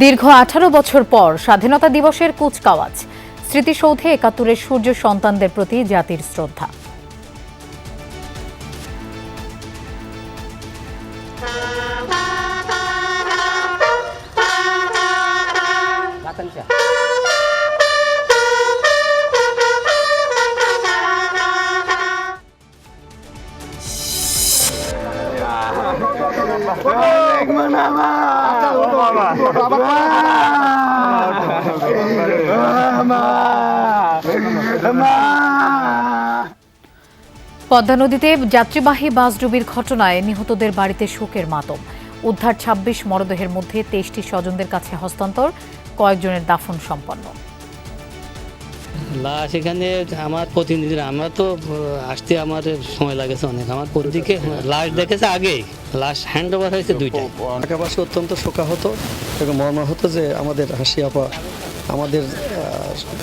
দীর্ঘ 18 বছর পর স্বাধীনতা দিবসের কুচকাওয়াজ, স্মৃতিসৌধে ৭১-এর সূর্য সন্তানদের প্রতি জাতির শ্রদ্ধা। পদ্মা নদীতে যাত্রীবাহী বাসডুবির ঘটনায় নিহতদের বাড়িতে শোকের মাতম। উদ্ধার ২৬ মরদেহের মধ্যে ২৩টি স্বজনদের কাছে হস্তান্তর, কয়েকজনের দাফন সম্পন্ন। লাশ এখানে আমার প্রতিনিধিরা, আমরা তো আসতে আমার সময় লাগেছে অনেক। আমার প্রতিদিকে লাশ দেখেছে আগেই, লাশ হ্যান্ড ওভার হয়েছে দুইটাই। ঢাকাবাসী অত্যন্ত শোকাহত এবং মর্মাহত যে আমাদের হাসি আপা আমাদের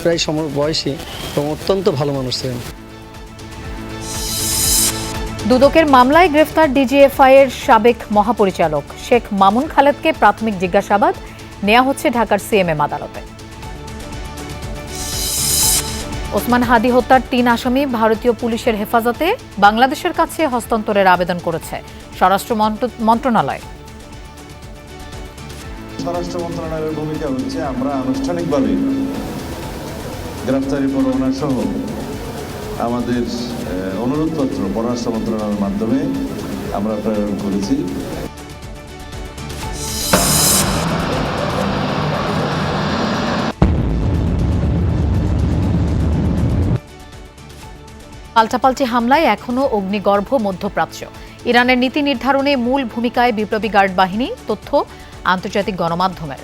প্রায় সমবয়সী এবং অত্যন্ত ভালো মানুষ ছিলেন। দুদকের মামলায় গ্রেফতার ডিজিএফআই এর সাবেক মহাপরিচালক শেখ মামুন খালেদকে প্রাথমিক জিজ্ঞাসাবাদ নেওয়া হচ্ছে ঢাকার সিএমএম আদালতে। ওসমান হাদি হত্যার ৩ আসামি ভারতীয় পুলিশের হেফাজতে, বাংলাদেশের কাছে হস্তান্তরের আবেদন করেছে স্বরাষ্ট্র মন্ত্রণালয়। স্বরাষ্ট্র মন্ত্রণালয়ের ভূমিকা হচ্ছে আমরা আনুষ্ঠানিকভাবে গ্রেফতারি পরোয়ানা সহ আমাদের অনুরোধপত্র পররাষ্ট্র মন্ত্রণালয়ের মাধ্যমে আমরা প্রেরণ করেছি। পাল্টাপাল্টি হামলায় এখনও অগ্নিগর্ভ মধ্যপ্রাচ্য। ইরানের নীতি নির্ধারণে মূল ভূমিকায় বিপ্লবী গার্ড বাহিনী, তথ্য আন্তর্জাতিক গণমাধ্যমের।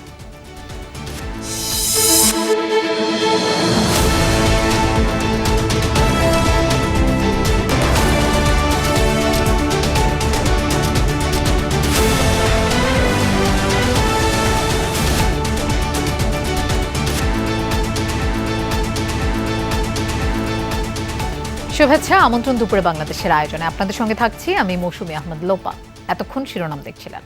শুভেচ্ছা, আমন্ত্রণ দুপুরে বাংলাদেশের আয়োজনে। আপনাদের সঙ্গে থাকছি আমি মৌসুমী আহমেদ লোপা। এতক্ষণ শিরোনাম দেখছিলেন।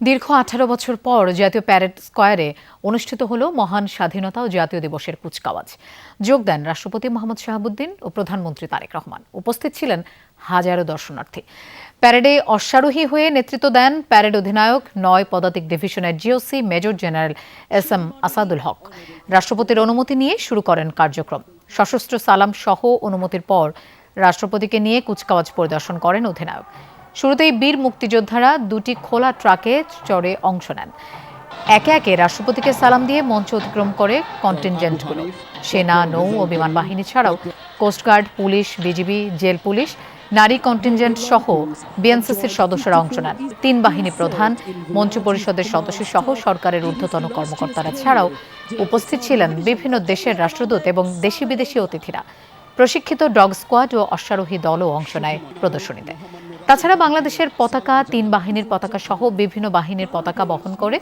দীর্ঘ 18 বছর পর জাতীয় প্যারেড স্কয়ারে অনুষ্ঠিত হল মহান স্বাধীনতা ও জাতীয় দিবসের কুচকাওয়াজ। যোগ দেন রাষ্ট্রপতি মোহাম্মদ শাহাবুদ্দিন ও প্রধানমন্ত্রী তারেক রহমান। উপস্থিত ছিলেন হাজারো দর্শনার্থী। প্যারেডে অশ্বারোহী হয়ে নেতৃত্ব দেন প্যারেড অধিনায়ক ৯ পদাতিক ডিভিশনের GOC major general S M Asadul Haque. রাষ্ট্রপতির অনুমতি নিয়ে শুরু করেন কার্যক্রম। সশস্ত্র সালাম সহ অনুমতির পর রাষ্ট্রপতিকে নিয়ে কুচকাওয়াজ পরিদর্শন করেন অধিনায়ক। শুরুতেই বীর মুক্তিযোদ্ধারা 2টি খোলা ট্রাকে চড়ে অংশ নেন। একে একে রাষ্ট্রপতিকে সালাম দিয়ে মঞ্চ অতিক্রম করে কন্টিনজেন্টগুলো। সেনা, নৌ ও বিমান বাহিনী ছাড়াও coast guard, police, BGB, jail police, নারী কন্টিনজেন্ট সহ বিএনসিসির সদস্যরা অংশ নেন। 3 বাহিনী প্রধান, মঞ্চ পরিষদের সদস্য সহ সরকারের ঊর্ধ্বতন কর্মকর্তারা ছাড়াও উপস্থিত ছিলেন বিভিন্ন দেশের রাষ্ট্রদূত এবং দেশি বিদেশি অতিথিরা। প্রশিক্ষিত ডগ স্কোয়াড ও অশ্বারোহী দলও অংশ নেয় প্রদর্শনীতে। তাছাড়া বাংলাদেশের পতাকা, 3 বাহিনীর পতাকা সহ বিভিন্ন বাহিনীর পতাকা বহন করে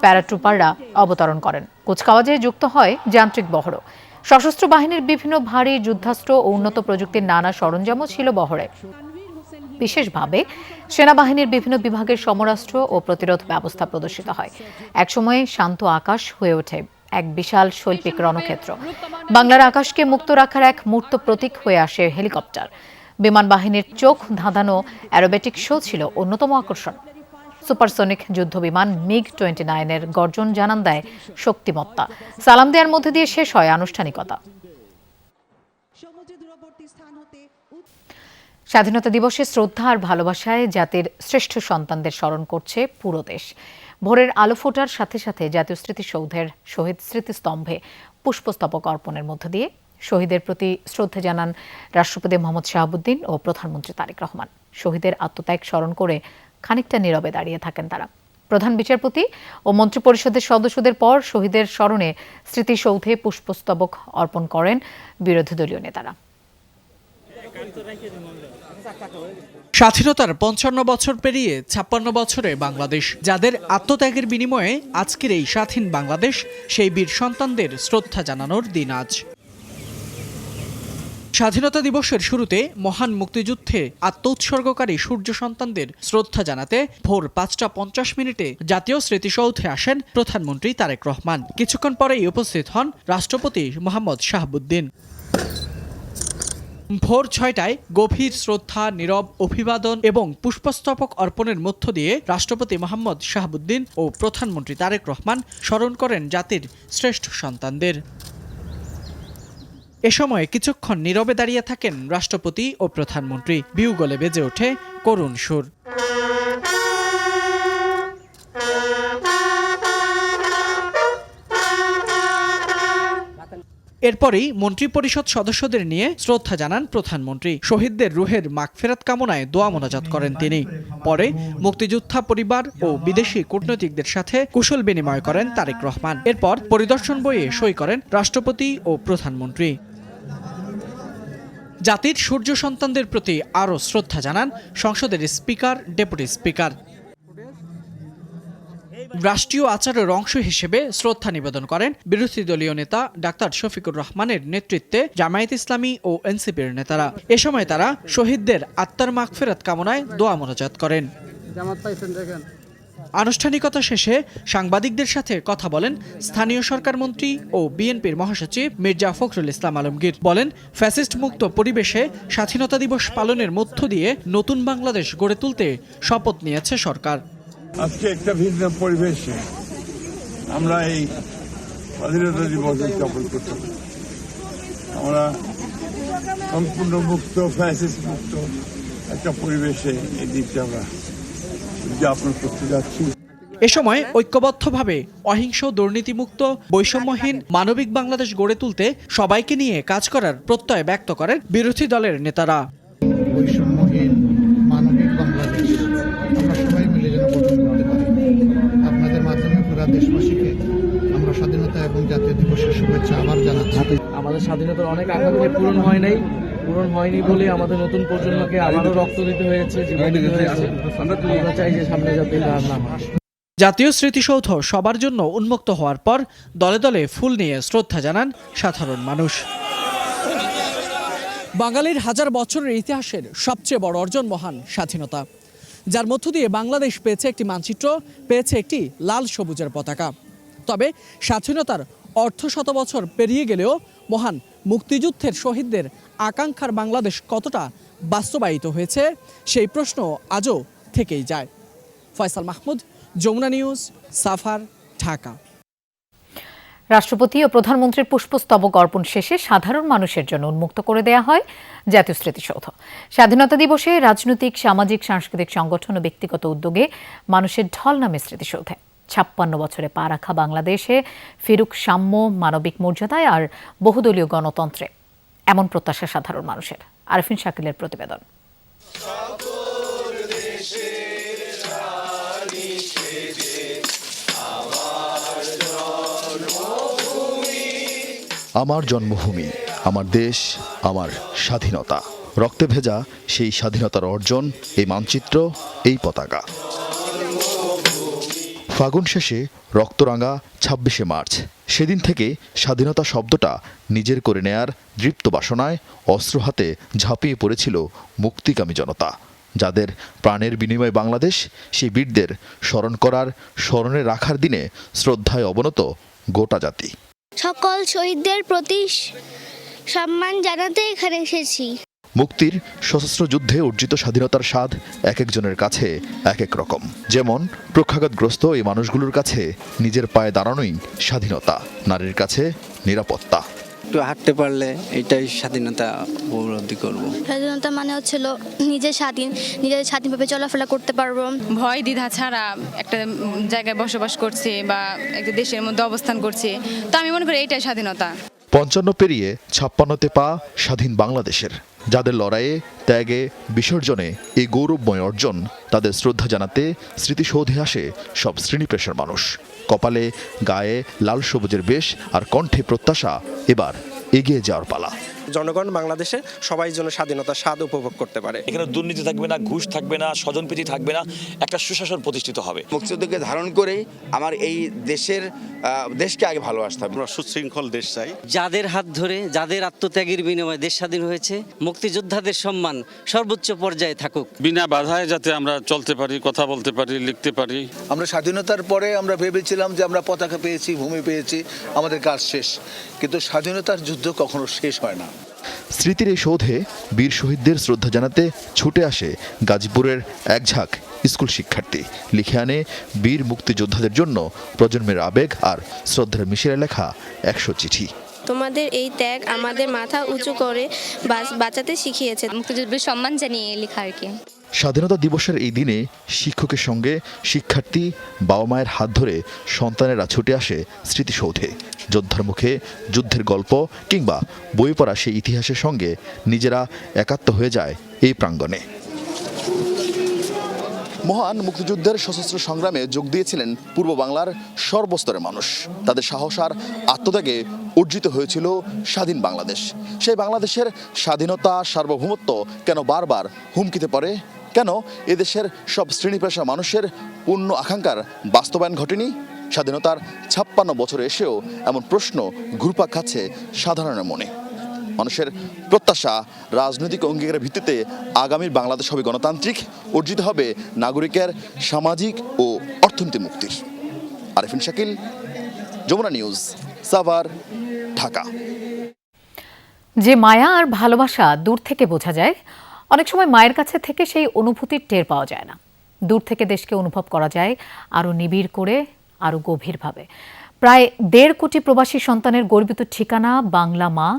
প্যারাট্রুপাররা অবতরণ করেন। কুচকাওয়াজে যুক্ত হয় যান্ত্রিক বহরও। সশস্ত্র বাহিনীর বিভিন্ন ভারী যুদ্ধাস্ত্র ও উন্নত প্রযুক্তির নানা সরঞ্জামও ছিল বহরে। বিশেষভাবে সেনাবাহিনীর বিভিন্ন বিভাগের সমরাস্ত্র ও প্রতিরোধ ব্যবস্থা প্রদর্শিত হয়। একসময় শান্ত আকাশ হয়ে ওঠে এক বিশাল শৈল্পিক রণক্ষেত্র। বাংলার আকাশকে মুক্ত রাখার এক মূর্ত প্রতীক হয়ে আসে হেলিকপ্টার। বিমান বাহিনীর চোখ ধাঁধানো অ্যারোবেটিক শো ছিল অন্যতম আকর্ষণ। সুপারসনিক যুদ্ধ বিমান MiG-29 এর গর্জন জানান দেয় শক্তিমত্তা। সালাম দেওয়ার মধ্যে দিয়ে শেষ হয় আনুষ্ঠানিকতা। স্বাধীনতা দিবসে শ্রদ্ধা আর ভালোবাসায় জাতির শ্রেষ্ঠ সন্তানদের স্মরণ করছে পুরো দেশ। ভোরের আলো ফোটার সাথে সাথে জাতীয় স্মৃতিসৌধের শহীদ স্মৃতিস্তম্ভে পুষ্পস্তবক অর্পণের মধ্য দিয়ে শহীদের প্রতি শ্রদ্ধা জানান রাষ্ট্রপতি মোহাম্মদ শাহাবুদ্দিন ও প্রধানমন্ত্রী তারেক রহমান। শহীদের আত্মত্যাগ স্মরণ করে খানিকটা নীরবে দাঁড়িয়ে থাকেন তারা। প্রধান বিচারপতি ও মন্ত্রিপরিষদের সদস্যদের পর শহীদের স্মরণে স্মৃতিসৌধে পুষ্পস্তবক অর্পণ করেন বিরোধী দলীয় নেতারা। স্বাধীনতার ৫৫ বছর পেরিয়ে ৫৬ বছরে বাংলাদেশ, যাদের আত্মত্যাগের বিনিময়ে আজকের এই স্বাধীন বাংলাদেশ, সেই বীর সন্তানদের শ্রদ্ধা জানানোর দিন আজ। স্বাধীনতা দিবসের শুরুতে মহান মুক্তিযুদ্ধে আত্মোৎসর্গকারী সূর্য সন্তানদের শ্রদ্ধা জানাতে ভোর 5:50 জাতীয় স্মৃতিসৌধে আসেন প্রধানমন্ত্রী তারেক রহমান। কিছুক্ষণ পরেই উপস্থিত হন রাষ্ট্রপতি মোহাম্মদ শাহাবুদ্দিন। ভোর 6টায় গভীর শ্রদ্ধা, নীরব অভিবাদন এবং পুষ্পস্তবক অর্পণের মধ্য দিয়ে রাষ্ট্রপতি মোহাম্মদ শাহাবুদ্দিন ও প্রধানমন্ত্রী তারেক রহমান স্মরণ করেন জাতির শ্রেষ্ঠ সন্তানদের। এ সময় কিছুক্ষণ নীরবে দাঁড়িয়ে থাকেন রাষ্ট্রপতি ও প্রধানমন্ত্রী। বিউগলে বেজে ওঠে করুণ সুর। এরপরই মন্ত্রিপরিষদ সদস্যদের নিয়ে শ্রদ্ধা জানান প্রধানমন্ত্রী। শহীদদের রুহের মাগফিরাত কামনায় দোয়া মোনাজাত করেন তিনি। পরে মুক্তিযোদ্ধা পরিবার ও বিদেশি কূটনীতিকদের সাথে কুশল বিনিময় করেন তারেক রহমান। এরপর পরিদর্শন বইয়ে সই করেন রাষ্ট্রপতি ও প্রধানমন্ত্রী। জাতির সূর্য সন্তানদের প্রতি আরও শ্রদ্ধা জানান সংসদের স্পিকার, ডেপুটি স্পিকার। রাষ্ট্রীয় আচারের অংশ হিসেবে শ্রদ্ধা নিবেদন করেন বিরোধী দলীয় নেতা ডাক্তার শফিকুর রহমানের নেতৃত্বে জামায়াত ইসলামী ও এনসিপির নেতারা। এ সময় তারা শহীদদের আত্মার মাগফিরাত কামনায় দোয়া মোনাজাত করেন। আনুষ্ঠানিকতা শেষে সাংবাদিকদের সাথে কথা বলেন স্থানীয় সরকার মন্ত্রী ও বিএনপির মহাসচিব মির্জা ফখরুল ইসলাম আলমগীর। বলেন, ফ্যাসিস্ট মুক্ত পরিবেশে স্বাধীনতা দিবস পালনের মধ্য দিয়ে নতুন বাংলাদেশ গড়ে তুলতে শপথ নিয়েছে সরকার। আজকে একটা ভিন্ন পরিবেশে আমরা এই স্বাধীনতা দিবস উদযাপন করতে পারি। আমরা সম্পূর্ণ মুক্ত, ফ্যাসিস্ট মুক্ত একটা পরিবেশে এই দিকটা আমরা উদযাপন করতে যাচ্ছি। এ সময় ঐক্যবদ্ধভাবে অহিংস, দুর্নীতিমুক্ত, বৈষম্যহীন মানবিক বাংলাদেশ গড়ে তুলতে সবাইকে নিয়ে কাজ করার প্রত্যয় ব্যক্ত করেন বিরোধী দলের নেতারা। বৈষম্যহীন মানবিক বাংলাদেশ আমরা সবাই মিলে যেন গঠন করতে পারি। আপনাদের মাধ্যমে পুরা দেশবাসীকে আমরা স্বাধীনতা এবং জাতীয় দিবসের শুভেচ্ছা আবার জানাচ্ছি। আমাদের স্বাধীনতার অনেক আকাঙ্ক্ষা পূরণ হয়নি বলে আমাদের নতুন প্রজন্মকে আবারও রক্ত দিতে হয়েছে, জীবন দিতে হয়েছে। আমরা চাই যে সামনে যাতে আর না হয়। জাতীয় স্মৃতিসৌধ সবার জন্য উন্মুক্ত হওয়ার পর দলে দলে ফুল নিয়ে শ্রদ্ধা জানান সাধারণ মানুষ। বাঙালির হাজার বছরের ইতিহাসের সবচেয়ে বড় অর্জন মহান স্বাধীনতা, যার মধ্য দিয়ে বাংলাদেশ পেয়েছে একটি মানচিত্র, পেয়েছে একটি লাল সবুজের পতাকা। তবে স্বাধীনতার অর্ধশত বছর পেরিয়ে গেলেও মহান মুক্তিযুদ্ধের শহীদদের আকাঙ্ক্ষার বাংলাদেশ কতটা বাস্তবায়িত হয়েছে সেই প্রশ্ন আজও থেকেই যায়। ফয়সাল মাহমুদ, যমুনা নিউজ, সাফার, ঢাকা। রাষ্ট্রপতি ও প্রধানমন্ত্রীর পুষ্পস্তবক অর্পণ শেষে সাধারণ মানুষের জন্য উন্মুক্ত করে দেয়া হয় জাতীয় স্মৃতিসৌধ। স্বাধীনতা দিবসে রাজনৈতিক, সামাজিক, সাংস্কৃতিক সংগঠন ও ব্যক্তিগত উদ্যোগে মানুষের ঢল নামে স্মৃতিসৌধে। 56 বছরে পা রাখা বাংলাদেশে ফিরুক সাম্য, মানবিক মর্যাদায় আর বহুদলীয় গণতন্ত্রে, এমন প্রত্যাশা সাধারণ মানুষের। আরফিন শাকিলের প্রতিবেদন। আমার জন্মভূমি, আমার দেশ, আমার স্বাধীনতা। রক্তে ভেজা সেই স্বাধীনতার অর্জন, এই মানচিত্র, এই পতাকা। ফাগুন শেষে রক্তরাঙা 26শে মার্চ। সেদিন থেকে স্বাধীনতা শব্দটা নিজের করে নেয়ার দৃপ্ত বাসনায় অস্ত্র হাতে ঝাঁপিয়ে পড়েছিল মুক্তিকামী জনতা, যাদের প্রাণের বিনিময়ে বাংলাদেশ, সেই বীরদের স্মরণ করার, স্মরণে রাখার দিনে শ্রদ্ধায় অবনত গোটা জাতি। সকল শহীদদের প্রতি সম্মান জানাতে এখানে এসেছি। মুক্তির সশস্ত্র যুদ্ধে অর্জিত স্বাধীনতার স্বাদ এক একজনের কাছে এক এক রকম। যেমন প্রখ্যাঘাতগ্রস্ত এই মানুষগুলোর কাছে নিজের পায়ে দাঁড়ানোই স্বাধীনতা, নারীর কাছে নিরাপত্তা। একটু হাঁটতে পারলে এটাই স্বাধীনতা উপলব্ধি করব। স্বাধীনতা মানে হচ্ছিল নিজের স্বাধীনভাবে চলাফেরা করতে পারবো, ভয় দ্বিধা ছাড়া একটা জায়গায় বসবাস করছে বা একটা দেশের মধ্যে অবস্থান করছে। তো আমি মনে করি এইটাই স্বাধীনতা। 55 পেরিয়ে 56তে পা স্বাধীন বাংলাদেশের, যাদের লড়াইয়ে, ত্যাগে, বিসর্জনে এই গৌরবময় অর্জন, তাদের শ্রদ্ধা জানাতে স্মৃতিসৌধে আসে সব শ্রেণী পেশার মানুষ। কপালে, গায়ে লাল সবুজের বেশ আর কণ্ঠে প্রত্যাশা, এবার এগিয়ে যাওয়ার পালা। জনগণ বাংলাদেশে সবাই যেন স্বাধীনতার স্বাদ উপভোগ করতে পারে। এখানে দুর্নীতি থাকবে না, ঘুষ থাকবে না, স্বজনপ্রীতি থাকবে না, একটা সুশাসন প্রতিষ্ঠিত হবে। মুক্তিযুদ্ধকে ধারণ করেই আমার এই দেশকে আগে ভালোবাসতে হবে। আমরা সুশৃঙ্খল দেশ চাই। যাদের হাত ধরে, যাদের আত্মত্যাগের বিনিময়ে দেশ স্বাধীন হয়েছে, মুক্তিযোদ্ধাদের সম্মান সর্বোচ্চ পর্যায়ে থাকুক। বিনা বাধায় যাতে আমরা চলতে পারি, কথা বলতে পারি, লিখতে পারি। আমরা স্বাধীনতার পরে আমরা ভেবেছিলাম যে আমরা পতাকা পেয়েছি, ভূমি পেয়েছি, আমাদের কাজ শেষ, কিন্তু স্বাধীনতার যুদ্ধ কখনো শেষ হয় না। স্মৃতির এই সৌধে বীর শহীদদের শ্রদ্ধা জানাতে ছুটে আসে গাজীপুরের এক ঝাঁক স্কুল শিক্ষার্থী। লিখে আনে বীর মুক্তিযোদ্ধাদের জন্য প্রজন্মের আবেগ আর শ্রদ্ধার মিশেলে লেখা 100 চিঠি। তোমাদের এই ত্যাগ আমাদের মাথা উঁচু করে বাঁচাতে শিখিয়েছে। মুক্তিযুদ্ধের সম্মান জানিয়ে লেখা আর কি। স্বাধীনতা দিবসের এই দিনে শিক্ষকের সঙ্গে শিক্ষার্থী, বাবা মায়ের হাত ধরে সন্তানেরা ছুটে আসে স্মৃতিসৌধে। যোদ্ধার মুখে যুদ্ধের গল্প কিংবা বই পড়া সেই ইতিহাসের সঙ্গে নিজেরা একাত্ম হয়ে যায় এই প্রাঙ্গণে। মহান মুক্তিযুদ্ধের সশস্ত্র সংগ্রামে যোগ দিয়েছিলেন পূর্ব বাংলার সর্বস্তরের মানুষ। তাদের সাহস আর আত্মত্যাগে অর্জিত হয়েছিল স্বাধীন বাংলাদেশ। সেই বাংলাদেশের স্বাধীনতা, সার্বভৌমত্ব কেন বারবার হুমকিতে পড়ে? কেন এদেশের সব শ্রেণী পেশা মানুষের পূর্ণ আকাঙ্ক্ষার বাস্তবায়ন ঘটেনি? স্বাধীনতার 56 বছরে এসেও এমন প্রশ্ন ঘুরপাক খাচ্ছে সাধারণের মনে। মানুষের প্রত্যাশা, রাজনৈতিক অঙ্গীকারের ভিত্তিতে আগামীর বাংলাদেশ হবে গণতান্ত্রিক, অর্জিত হবে নাগরিকের সামাজিক ও অর্থনৈতিক মুক্তির। আরিফিন শাকিল, যমুনা নিউজ, সাভার, ঢাকা। যে মায়া আর ভালোবাসা দূর থেকে বোঝা যায়, অনেক সময় মায়ের কাছে থেকে সেই অনুভূতির টের পাওয়া যায় না। দূর থেকে দেশকে অনুভব করা যায় আরও নিবিড় করে, আরও গভীরভাবে। প্রায় 1.5 কোটি প্রবাসী সন্তানের গর্বিত ঠিকানা বাংলা মা,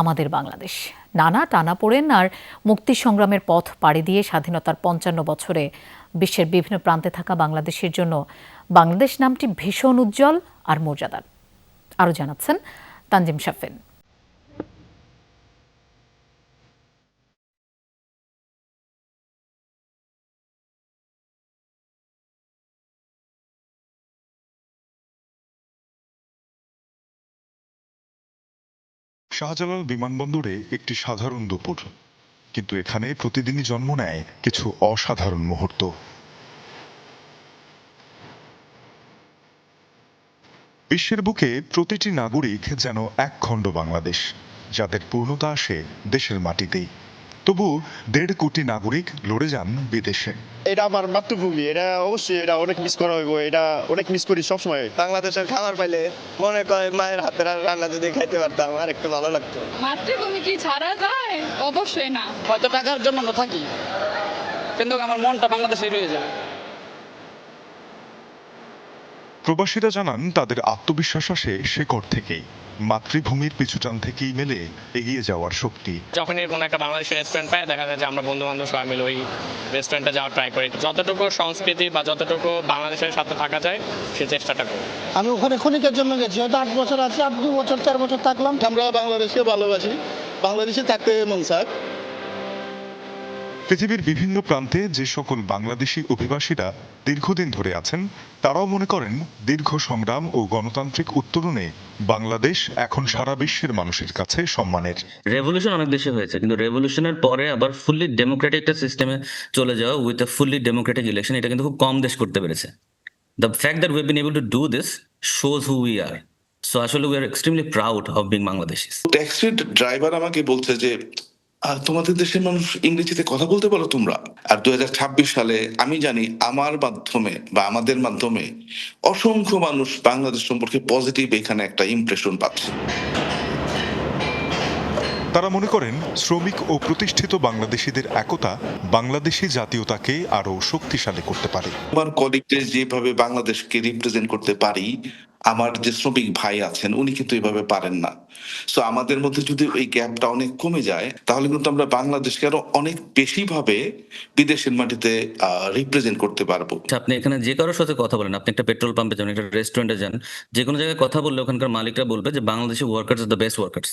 আমাদের বাংলাদেশ। নানা টানাপোড়েন আর মুক্তি সংগ্রামের পথ পাড়ি দিয়ে স্বাধীনতার 55 বছরে বিশ্বের বিভিন্ন প্রান্তে থাকা বাংলাদেশের জন্য বাংলাদেশ নামটি ভীষণ উজ্জ্বল আর মর্যাদার। আরও জানাচ্ছেন তানজিম শাফিন। শাহজালাল বিমানবন্দরে একটি সাধারণ দুপুর, কিন্তু এখানে প্রতিদিনই জন্ম নেয় কিছু অসাধারণ মুহূর্ত। বিশ্বের বুকে প্রতিটি নাগরিক যেন একখণ্ড বাংলাদেশ, যাদের পূর্ণতা আসে দেশের মাটিতেই। তবু 1.5 কোটি নাগরিক লড়ে যান বিদেশে। এটা আমার মাতৃভূমি, এটা অবশ্যই এটা অনেক মিস করা হইব, এটা অনেক মিস করি সবসময়। বাংলাদেশের খাবার পাইলে মনে করে মায়ের হাতের রান্না যদি খাইতে পারতাম আর একটু ভালো লাগতো। মাতৃভূমি কি ছাড়া যায়? অবশ্যই না। হয়তো টাকার জন্য থাকি, কিন্তু আমার মনটা বাংলাদেশে রয়ে যায়। প্রবাসীরা জানান তাদের আত্মবিশ্বাস আসে শেকড় থেকেই, মাতৃভূমির পিছুটান থেকেই মেলে এগিয়ে যাওয়ার শক্তি। যখন কোনো একটা বাংলাদেশের রেস্টুরেন্ট পাই, দেখা যায় যে আমরা বন্ধু বান্ধব সবাই মিলে ওই রেস্টুরেন্টে যাওয়ার ট্রাই করি। যতটুকু সংস্কৃতি বা যতটুকু বাংলাদেশের সাথে থাকা যায় সে চেষ্টাটা করি। আমি ওখানে ক্ষণিকের জন্য গেছি, হয়তো 8 বছর আছে, 2 বছর 4 বছর থাকলাম। আমরা বাংলাদেশকে ভালোবাসি, বাংলাদেশে থাকতে মন চায়। পৃথিবীর বিভিন্ন প্রান্তে যে সকল বাংলাদেশি অভিবাসীরা দীর্ঘদিন ধরে আছেন, তারাও মনে করেন দীর্ঘ সংগ্রাম ও গণতান্ত্রিক উত্তরণে বাংলাদেশ এখন সারা বিশ্বের মানুষের কাছে সম্মানের। রেভলিউশন অনেক দেশে হয়েছে, কিন্তু রেভলিউশনের পরে আবার ফুললি ডেমোক্রেটিক একটা সিস্টেমে চলে যাওয়া with a fully democratic election, এটা কিন্তু খুব কম দেশ করতে পেরেছে। The fact that we have been able to do this shows who we are. So আসলে we are extremely proud of being Bangladeshis. Taxi driver আমাকে বলছে যে তোমাদের দেশের মানুষ ইংরেজিতে কথা বলতে পারো তোমরা। আর 2026 সালে আমি জানি আমার মাধ্যমে বা আমাদের মাধ্যমে অসংখ্য মানুষ বাংলাদেশ সম্পর্কে পজিটিভ এখানে একটা ইমপ্রেশন পাচ্ছে। তারা মনে করেন শ্রমিক ও প্রতিষ্ঠিত বাংলাদেশিদের একতা বাংলাদেশি জাতীয়তাকে আরো শক্তিশালী করতে পারে। আমার কলিগদের যেভাবে বাংলাদেশকে রিপ্রেজেন্ট করতে পারি, আমার যে শ্রমিক ভাই আছেন উনি কিন্তু এভাবে পারেন না। সো আমাদের মধ্যে যদি এই গ্যাপটা অনেক কমে যায়, তাহলে কিন্তু আমরা বাংলাদেশকে আরো অনেক বেশি ভাবে বিদেশের মাটিতে রিপ্রেজেন্ট করতে পারবো। আপনি এখানে যে কারোর সাথে কথা বলেন, আপনি একটা পেট্রোল পাম্পে যান, একটা রেস্টুরেন্টে যান, যে কোনো জায়গায় কথা বললে ওখানকার মালিকরা বলবে যে Bangladeshi workers are the best workers.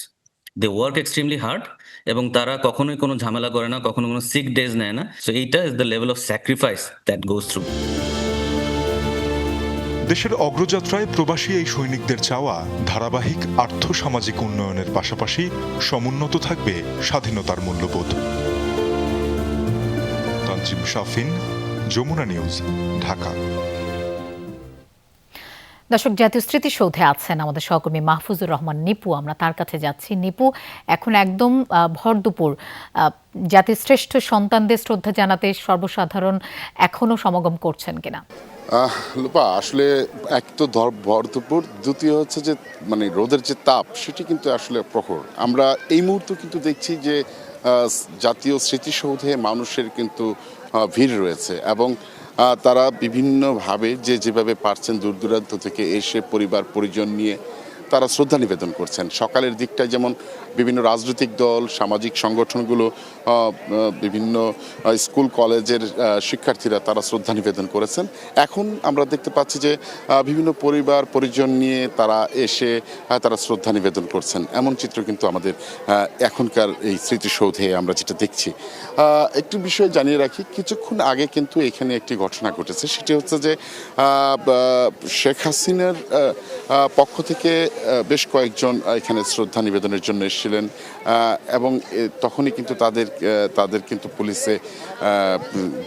They work extremely hard এবং তারা কখনোই কোনো ঝামেলা করে না, কখনো কোনো সিক ডেজ নেয় না। সো এইটা is the level of sacrifice that goes through. দেশের অগ্রযাত্রায় প্রবাসী এই সৈনিকদের চাওয়া ধারাবাহিক আর্থসামাজিক উন্নয়নের পাশাপাশি সমুন্নত থাকবে স্বাধীনতার মূল্যবোধ। তানজিম শাফিন, যমুনা নিউজ, ঢাকা। দর্শক, জাতীয় স্মৃতিসৌধে আছেন আমাদের সহকর্মী মাহফুজুর রহমান নিপু। আমরা তার কাছে যাচ্ছি। নিপু, এখন একদম ভর দুপুর, জাতির শ্রেষ্ঠ সন্তানদের শ্রদ্ধা জানাতে সর্বসাধারণ এখনো সমাগম করছেন কিনা? লোপা, আসলে এক তো ভর দুপুর, দ্বিতীয় হচ্ছে যে মানে রোদের যে তাপ সেটি কিন্তু আসলে প্রখর। আমরা এই মুহূর্তে কিন্তু দেখছি যে জাতীয় স্মৃতিসৌধে মানুষের কিন্তু ভিড় রয়েছে এবং তারা বিভিন্নভাবে যেভাবে পারছেন দূর দূরান্ত থেকে এসে পরিবার পরিজন নিয়ে তারা শ্রদ্ধা নিবেদন করছেন। সকালের দিকটায় যেমন বিভিন্ন রাজনৈতিক দল, সামাজিক সংগঠনগুলো, বিভিন্ন স্কুল কলেজের শিক্ষার্থীরা তারা শ্রদ্ধা নিবেদন করেছেন। এখন আমরা দেখতে পাচ্ছি যে বিভিন্ন পরিবার পরিজন নিয়ে তারা এসে তারা শ্রদ্ধা নিবেদন করছেন। এমন চিত্র কিন্তু আমাদের এখনকার এই স্মৃতিসৌধে আমরা যেটা দেখছি। একটি বিষয় জানিয়ে রাখি, কিছুক্ষণ আগে কিন্তু এখানে একটি ঘটনা ঘটেছে। সেটি হচ্ছে যে শেখ হাসিনার পক্ষ থেকে বেশ কয়েকজন এখানে শ্রদ্ধা নিবেদনের জন্য এসেছিলেন এবং তখনই কিন্তু তাদের কিন্তু পুলিশে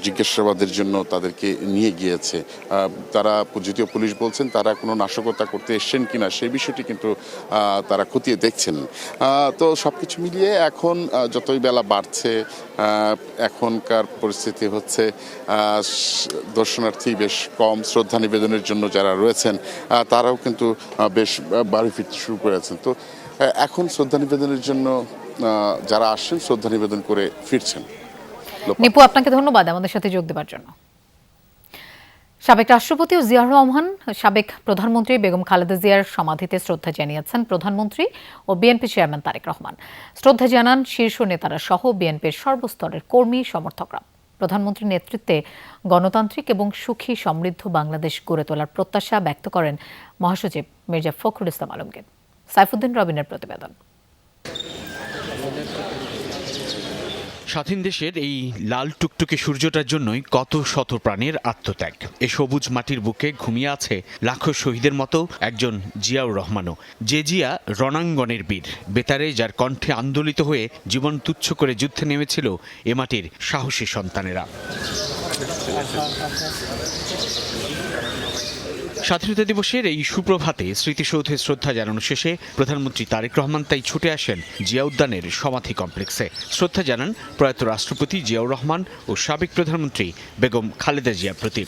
জিজ্ঞাসাবাদের জন্য তাদেরকে নিয়ে গিয়েছে। তারা, যদিও পুলিশ বলছেন তারা কোনো নাশকতা করতে এসছেন কিনা সেই বিষয়টি কিন্তু তারা খতিয়ে দেখছেন। তো সব কিছু মিলিয়ে এখন যতই বেলা বাড়ছে, এখনকার পরিস্থিতি হচ্ছে দর্শনার্থী বেশ কম। শ্রদ্ধা নিবেদনের জন্য যারা রয়েছেন তারাও কিন্তু বেশ বাড়ি ফিরতে শুরু করেছেন। তো এখন শ্রদ্ধা নিবেদনের জন্য যারা আসছেন শ্রদ্ধা নিবেদন করে ফিরছেন। নিপু, আপনাকে ধন্যবাদ আমাদের সাথে যোগ দেওয়ার জন্য। সাবেক রাষ্ট্রপতি জিয়াউর রহমান, সাবেক প্রধানমন্ত্রী বেগম খালেদা জিয়ার সমাধিতে শ্রদ্ধা জানিয়েছেন প্রধানমন্ত্রী ও বিএনপি চেয়ারম্যান তারেক রহমান। শ্রদ্ধা জানান শীর্ষ নেতারা সহ বিএনপির সর্বস্তরের কর্মী সমর্থকরা। প্রধানমন্ত্রীর নেতৃত্বে গণতান্ত্রিক এবং সুখী সমৃদ্ধ বাংলাদেশ গড়ে তোলার প্রত্যাশা ব্যক্ত করেন মহাসচিব মির্জা ফখরুল ইসলাম আলমগীর। সাইফুদ্দিন রবিনের প্রতিবেদন। স্বাধীন দেশের এই লাল টুকটুকে সূর্যটার জন্যই কত শত প্রাণের আত্মত্যাগ। এ সবুজ মাটির বুকে ঘুমিয়ে আছে লাখো শহীদের মতো একজন জিয়াউর রহমানও। যে জিয়া রণাঙ্গনের বীর, বেতারে যার কণ্ঠে আন্দোলিত হয়ে জীবন তুচ্ছ করে যুদ্ধে নেমেছিল এ মাটির সাহসী সন্তানেরা। স্বাধীনতা দিবসের এই সুপ্রভাতে স্মৃতিসৌধে শ্রদ্ধা জানানো শেষে প্রধানমন্ত্রী তারেক রহমান তাই ছুটে আসেন জিয়া উদ্যানের সমাধি কমপ্লেক্সে। শ্রদ্ধা জানান প্রয়াত রাষ্ট্রপতি জিয়াউর রহমান ও সাবেক প্রধানমন্ত্রী বেগম খালেদা জিয়ার প্রতি।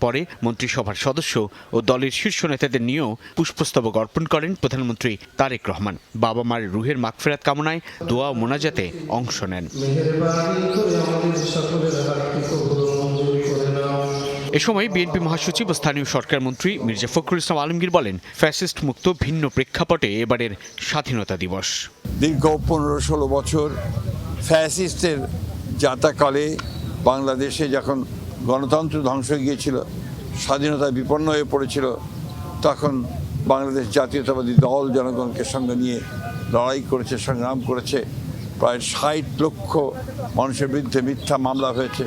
পরে মন্ত্রিসভার সদস্য ও দলের শীর্ষ নেতাদের নিয়েও পুষ্পস্তবক অর্পণ করেন প্রধানমন্ত্রী তারেক রহমান। বাবা মার রুহের মাগফিরাত কামনায় দোয়া ও মোনাজাতে অংশ নেন। এ সময় বিএনপি মহাসচিব ও স্থানীয় সরকার মন্ত্রী মির্জা ফখরুল ইসলাম আলমগীর বলেন, ফ্যাসিস্ট মুক্ত ভিন্ন প্রেক্ষাপটে এবারের স্বাধীনতা দিবস। দীর্ঘ 15-16 বছর ফ্যাসিস্টের যাতাকালে বাংলাদেশে যখন গণতন্ত্র ধ্বংস হয়ে গিয়েছিল, স্বাধীনতা বিপন্ন হয়ে পড়েছিল, তখন বাংলাদেশ জাতীয়তাবাদী দল জনগণকে সঙ্গে নিয়ে লড়াই করেছে, সংগ্রাম করেছে। প্রায় 60 লক্ষ মানুষের বিরুদ্ধে মিথ্যা মামলা হয়েছে,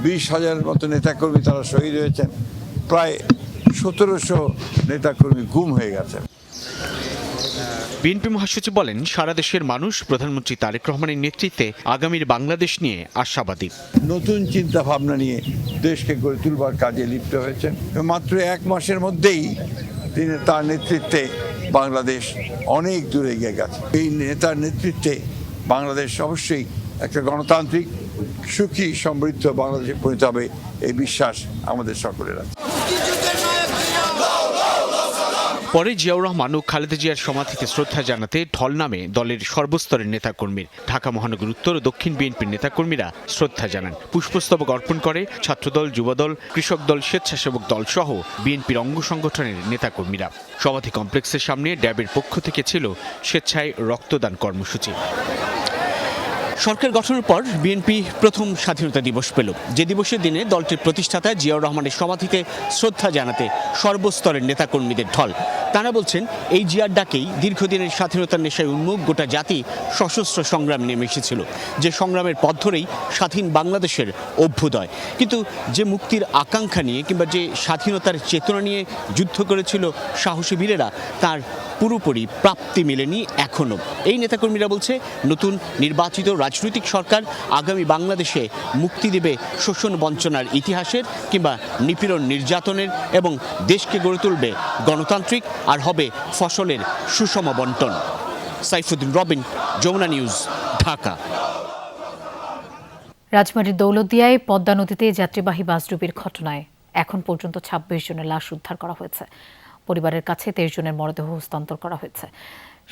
20,000 মতো নেতাকর্মী তারা শহীদ হয়েছেন, প্রায় 1700 নেতাকর্মী গুম হয়ে গেছেন। বিএনপি মহাসচিব বলেন, সারা দেশের মানুষ প্রধানমন্ত্রী তারেক রহমানের নেতৃত্বে আগামীর বাংলাদেশ নিয়ে আশাবাদী। নতুন চিন্তা ভাবনা নিয়ে দেশকে গড়ে তুলবার কাজে লিপ্ত হয়েছেন। মাত্র 1 মাসের মধ্যেই তিনি তার নেতৃত্বে বাংলাদেশ অনেক দূরে এগিয়ে গেছে। এই নেতার নেতৃত্বে বাংলাদেশ অবশ্যই একটা গণতান্ত্রিক, সুখী, সমৃদ্ধ বাংলাদেশে পরিণত হবে, এই বিশ্বাস আমাদের সকলের আছে। পরে জিয়াউর রহমান ও খালেদা জিয়ার সমাধিতে শ্রদ্ধা জানাতে ঢল নামে দলের সর্বস্তরের নেতাকর্মীর। ঢাকা মহানগর উত্তর ও দক্ষিণ বিএনপির নেতাকর্মীরা শ্রদ্ধা জানান। পুষ্পস্তবক অর্পণ করে ছাত্রদল, যুবদল, কৃষক দল, স্বেচ্ছাসেবক দল সহ বিএনপির অঙ্গ সংগঠনের নেতাকর্মীরা। সমাধি কমপ্লেক্সের সামনে ড্যাবের পক্ষ থেকে ছিল স্বেচ্ছায় রক্তদান কর্মসূচি। সরকার গঠনের পর বিএনপি প্রথম স্বাধীনতা দিবস পেল, যে দিবসের দিনে দলটির প্রতিষ্ঠাতা জিয়াউর রহমানের সমাধিতে শ্রদ্ধা জানাতে সর্বস্তরের নেতাকর্মীদের ঢল। তারা বলছেন, এই জিয়ার ডাকেই দীর্ঘদিনের স্বাধীনতার নেশায় উন্মুখ গোটা জাতি সশস্ত্র সংগ্রামে নেমে এসেছিল, যে সংগ্রামের পথ ধরেই স্বাধীন বাংলাদেশের অভ্যুদয়। কিন্তু যে মুক্তির আকাঙ্ক্ষা নিয়ে কিংবা যে স্বাধীনতার চেতনা নিয়ে যুদ্ধ করেছিল সাহসী বীরেরা, তার পুরোপুরি প্রাপ্তি মেলেনি এখনও। এই নেতাকর্মীরা বলছে, নতুন নির্বাচিত রাজনৈতিক সরকার আগামী বাংলাদেশে মুক্তি দেবে শোষণ বঞ্চনার ইতিহাসের কিংবা নিপীড়ন নির্যাতনের, এবং দেশকে গড়ে তুলবে গণতান্ত্রিক, আর হবে ফসলের সুষম বন্টন। সাইফুদ্দিন রবিন, যমুনা নিউজ, ঢাকা। রাজবাড়ীর দৌলতদিয়ায় পদ্মা নদীতে যাত্রীবাহী বাসডুবির ঘটনায় এখন পর্যন্ত ২৬ জনের লাশ উদ্ধার করা হয়েছে। পরিবারের কাছে ২৩ জনের মরদেহ হস্তান্তর করা হয়েছে।